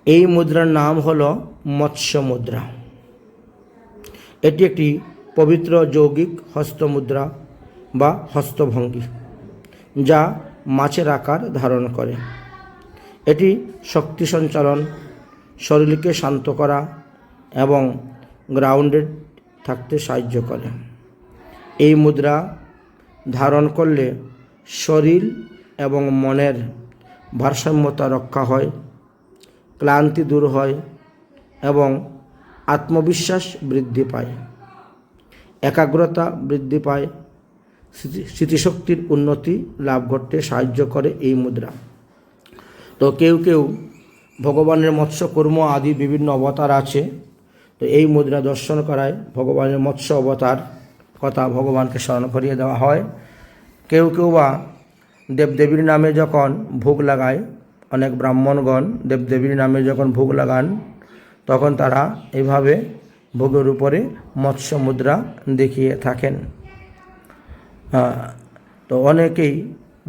এই মুদ্রার নাম হল মৎস্য মুদ্রা। এটি একটি পবিত্র যৌগিক হস্তমুদ্রা বা হস্তভঙ্গি, যা মাছের আকার ধারণ করে। এটি শক্তি সঞ্চালন, শরীরকে শান্ত করা এবং গ্রাউন্ডেড থাকতে সাহায্য করে। এই মুদ্রা ধারণ করলে শরীর এবং মনের ভারসাম্যতা রক্ষা হয়, ক্লান্তি দূর হয় এবং আত্মবিশ্বাস বৃদ্ধি পায়, একাগ্রতা বৃদ্ধি পায়, স্মৃতিশক্তির উন্নতি লাভ করতে সাহায্য করে এই মুদ্রা। তো কেউ কেউ ভগবানের মৎস্যকূর্ম আদি বিভিন্ন অবতার আছে, তো এই মুদ্রা দর্শন করায় ভগবানের মৎস্য অবতার কথা ভগবানকে স্মরণ করিয়ে দেওয়া হয়। কেউ কেউ বা দেবদেবীর নামে যখন ভোগ লাগায়, অনেক ব্রাহ্মণগণ দেবদেবীর নামে যখন ভোগ লাগান, তখন তারা এইভাবে ভোগের উপরে মৎস্য মুদ্রা দেখিয়ে থাকেন। তো অনেকেই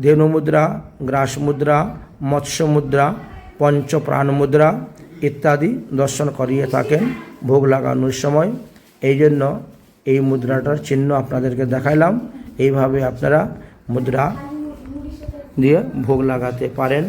ধেনু মুদ্রা, গ্রাস মুদ্রা, মৎস্য মুদ্রা, পঞ্চপ্রাণ মুদ্রা ইত্যাদি দর্শন করিয়ে থাকেন ভোগ লাগানোর সময়। এই জন্য এই মুদ্রাটার চিহ্ন আপনাদেরকে দেখাইলাম। এইভাবে আপনারা মুদ্রা দিয়ে ভোগ লাগাতে পারেন।